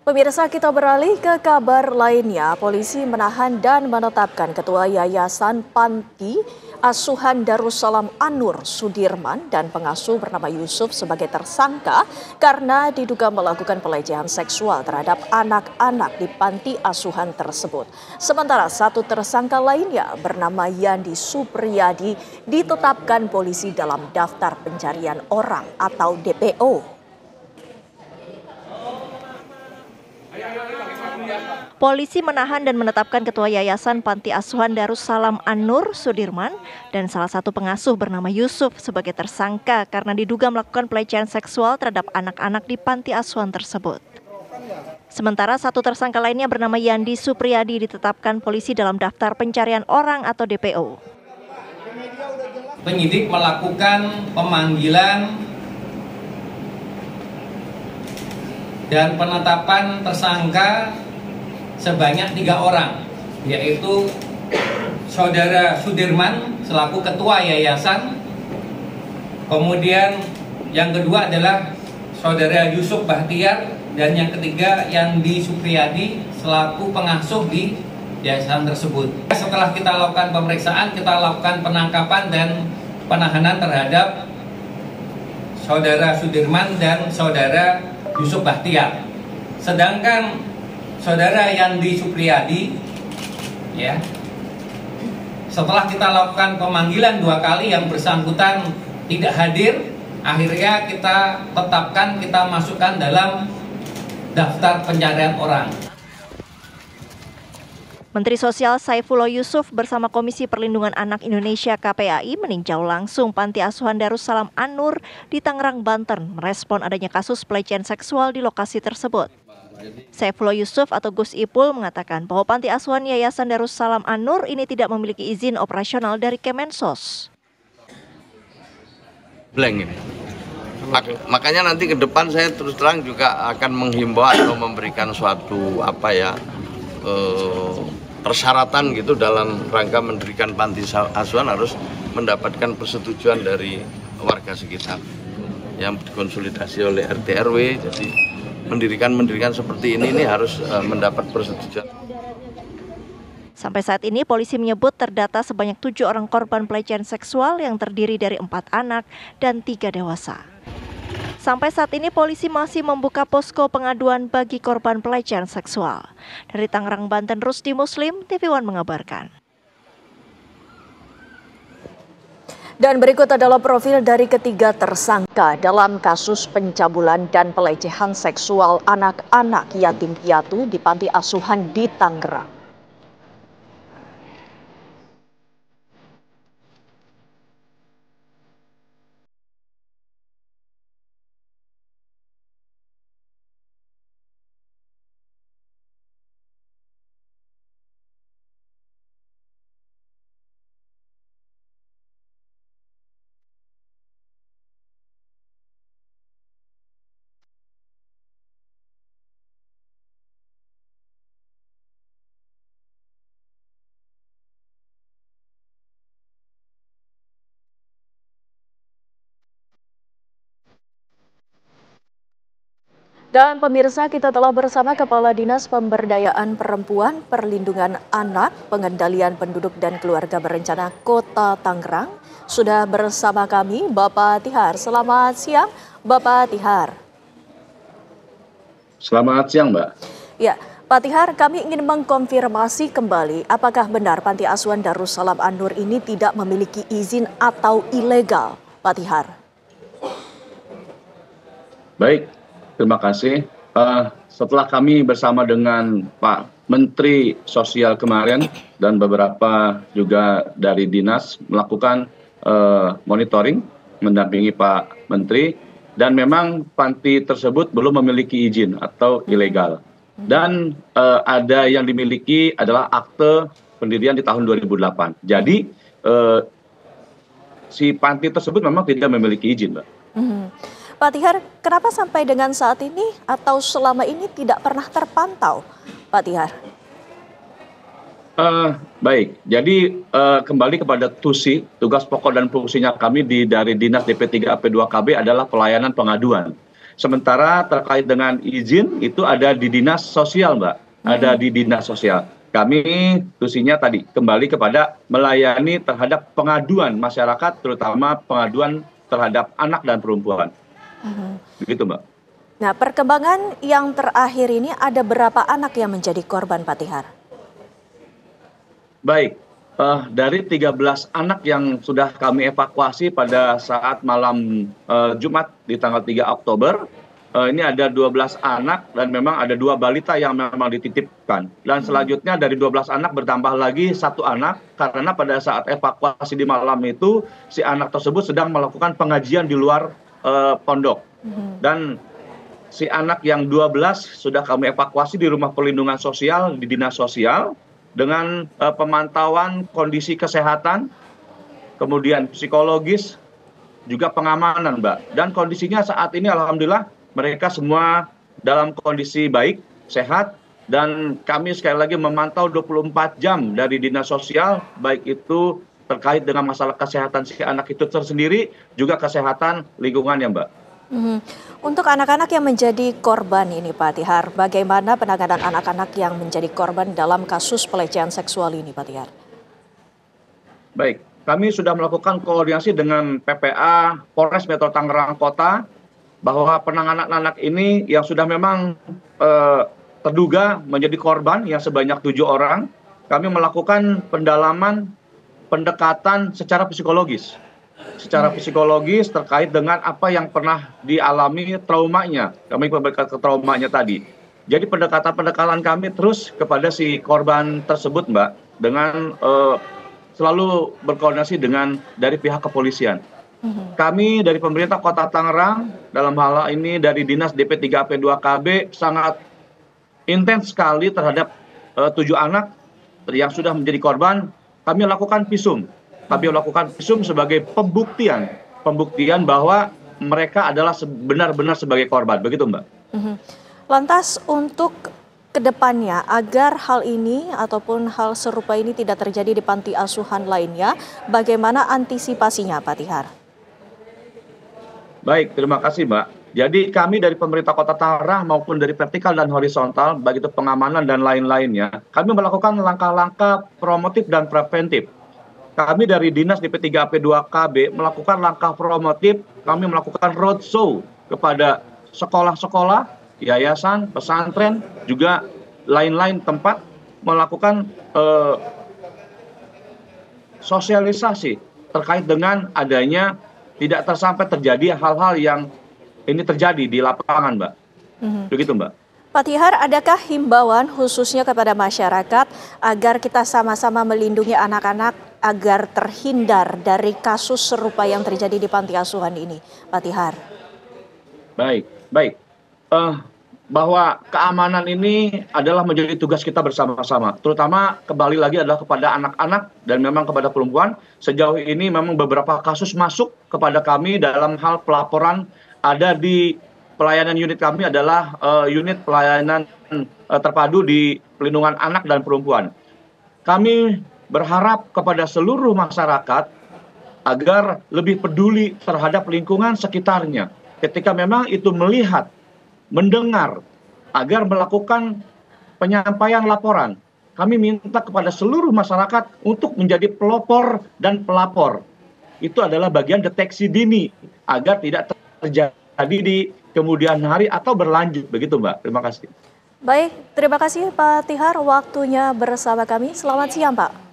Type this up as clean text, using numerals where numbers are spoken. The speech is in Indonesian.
Pemirsa, kita beralih ke kabar lainnya. Polisi menahan dan menetapkan Ketua Yayasan Panti Asuhan Darussalam An-Nur Sudirman dan pengasuh bernama Yusuf sebagai tersangka karena diduga melakukan pelecehan seksual terhadap anak-anak di panti asuhan tersebut. Sementara satu tersangka lainnya bernama Yandi Supriyadi ditetapkan polisi dalam daftar pencarian orang atau DPO. Polisi menahan dan menetapkan Ketua Yayasan Panti Asuhan Darussalam An-Nur Sudirman dan salah satu pengasuh bernama Yusuf sebagai tersangka karena diduga melakukan pelecehan seksual terhadap anak-anak di panti asuhan tersebut. Sementara satu tersangka lainnya bernama Yandi Supriyadi ditetapkan polisi dalam daftar pencarian orang atau DPO. Penyidik melakukan pemanggilan dan penetapan tersangka sebanyak 3 orang, yaitu Saudara Sudirman selaku Ketua Yayasan, kemudian yang kedua adalah Saudara Yusuf Bahtiar, dan yang ketiga Yandi Supriyadi selaku pengasuh di yayasan tersebut. Setelah kita lakukan pemeriksaan, kita lakukan penangkapan dan penahanan terhadap Saudara Sudirman dan Saudara Yusuf Bahtiar. Sedangkan Saudara Yandi Supriyadi, ya, setelah kita lakukan pemanggilan 2 kali yang bersangkutan tidak hadir, akhirnya kita tetapkan, kita masukkan dalam daftar pencarian orang. Menteri Sosial Saifullah Yusuf bersama Komisi Perlindungan Anak Indonesia KPAI meninjau langsung Panti Asuhan Darussalam An-Nur di Tangerang, Banten, merespon adanya kasus pelecehan seksual di lokasi tersebut. Saifullah Yusuf atau Gus Ipul mengatakan bahwa Panti Asuhan Yayasan Darussalam An-Nur ini tidak memiliki izin operasional dari Kemensos. Blank ini. Makanya nanti ke depan saya terus terang juga akan menghimbau atau memberikan suatu persyaratan gitu dalam rangka mendirikan panti asuhan harus mendapatkan persetujuan dari warga sekitar yang dikonsolidasi oleh RT RW. Jadi mendirikan seperti ini harus mendapat persetujuan. Sampai saat ini polisi menyebut terdata sebanyak 7 orang korban pelecehan seksual yang terdiri dari 4 anak dan 3 dewasa. Sampai saat ini polisi masih membuka posko pengaduan bagi korban pelecehan seksual. Dari Tangerang, Banten, Rusdi Muslim, TV One mengabarkan. Dan berikut adalah profil dari ketiga tersangka dalam kasus pencabulan dan pelecehan seksual anak-anak yatim piatu di panti asuhan di Tangerang. Dan pemirsa, kita telah bersama Kepala Dinas Pemberdayaan Perempuan, Perlindungan Anak, Pengendalian Penduduk dan Keluarga Berencana Kota Tangerang. Sudah bersama kami Bapak Tihar. Selamat siang, Bapak Tihar. Selamat siang, Mbak. Ya, Pak Tihar, kami ingin mengkonfirmasi kembali apakah benar Panti Asuhan Darussalam An-Nur ini tidak memiliki izin atau ilegal, Pak Tihar? Baik. Terima kasih. Setelah kami bersama dengan Pak Menteri Sosial kemarin dan beberapa juga dari dinas melakukan monitoring, mendampingi Pak Menteri, dan memang panti tersebut belum memiliki izin atau ilegal. Dan ada yang dimiliki adalah akte pendirian di tahun 2008. Jadi si panti tersebut memang tidak memiliki izin, Mbak. Pak Tihar, kenapa sampai dengan saat ini atau selama ini tidak pernah terpantau, Pak Tihar? Baik, jadi kembali kepada TUSI, tugas pokok dan fungsinya kami dari Dinas DP3AP2KB adalah pelayanan pengaduan. Sementara terkait dengan izin itu ada di dinas sosial, Mbak. Ada di dinas sosial. Kami tusinya tadi kembali kepada melayani terhadap pengaduan masyarakat, terutama pengaduan terhadap anak dan perempuan. Begitu, Mbak. Nah, perkembangan yang terakhir ini ada berapa anak yang menjadi korban, Pak Tihar? Baik, dari 13 anak yang sudah kami evakuasi pada saat malam Jumat di tanggal 3 Oktober, ini ada 12 anak dan memang ada 2 balita yang memang dititipkan. Dan selanjutnya dari 12 anak bertambah lagi 1 anak karena pada saat evakuasi di malam itu si anak tersebut sedang melakukan pengajian di luar pondok. Dan si anak yang 12 sudah kami evakuasi di rumah perlindungan sosial di dinas sosial dengan pemantauan kondisi kesehatan, kemudian psikologis, juga pengamanan, Mbak. Dan kondisinya saat ini alhamdulillah mereka semua dalam kondisi baik, sehat, dan kami sekali lagi memantau 24 jam dari dinas sosial, baik itu terkait dengan masalah kesehatan si anak itu tersendiri, juga kesehatan lingkungannya, Mbak. Untuk anak-anak yang menjadi korban ini, Pak Tihar, bagaimana penanganan anak-anak yang menjadi korban dalam kasus pelecehan seksual ini, Pak Tihar? Baik, kami sudah melakukan koordinasi dengan PPA Polres Metro Tangerang Kota, bahwa penanganan anak ini yang sudah memang terduga menjadi korban yang sebanyak 7 orang, kami melakukan pendalaman pendekatan secara psikologis. Secara psikologis terkait dengan apa yang pernah dialami traumanya. Kami memberikan ke traumanya tadi. Jadi pendekatan-pendekatan kami terus kepada si korban tersebut, Mbak, dengan selalu berkoordinasi dengan dari pihak kepolisian. Kami dari pemerintah Kota Tangerang dalam hal ini dari Dinas DP3AP2KB sangat intens sekali terhadap 7 anak yang sudah menjadi korban. Kami lakukan visum. Kami lakukan visum sebagai pembuktian bahwa mereka adalah benar-benar sebagai korban. Begitu, Mbak. Lantas untuk kedepannya agar hal ini ataupun hal serupa ini tidak terjadi di panti asuhan lainnya, bagaimana antisipasinya, Pak Tihar? Baik, terima kasih, Mbak. Jadi kami dari pemerintah Kota Tangerang maupun dari vertikal dan horizontal, baik itu pengamanan dan lain-lainnya, kami melakukan langkah-langkah promotif dan preventif. Kami dari Dinas DP3AP2KB melakukan langkah promotif, kami melakukan roadshow kepada sekolah-sekolah, yayasan, pesantren, juga lain-lain tempat, melakukan sosialisasi terkait dengan adanya tidak sampai terjadi hal-hal yang ini terjadi di lapangan, Mbak. Begitu, Mbak. Pak Tihar, adakah himbauan khususnya kepada masyarakat agar kita sama-sama melindungi anak-anak agar terhindar dari kasus serupa yang terjadi di panti asuhan ini, Pak Tihar? Baik. Bahwa keamanan ini adalah menjadi tugas kita bersama-sama. Terutama kembali lagi adalah kepada anak-anak dan memang kepada perempuan. Sejauh ini memang beberapa kasus masuk kepada kami dalam hal pelaporan ada di pelayanan unit kami adalah unit pelayanan terpadu di pelindungan anak dan perempuan. Kami berharap kepada seluruh masyarakat agar lebih peduli terhadap lingkungan sekitarnya. Ketika memang itu melihat, mendengar, agar melakukan penyampaian laporan. Kami minta kepada seluruh masyarakat untuk menjadi pelopor dan pelapor. Itu adalah bagian deteksi dini agar tidak terjadi di kemudian hari atau berlanjut. Begitu, Mbak. Terima kasih. Baik, terima kasih Pak Tihar waktunya bersama kami. Selamat siang, Pak.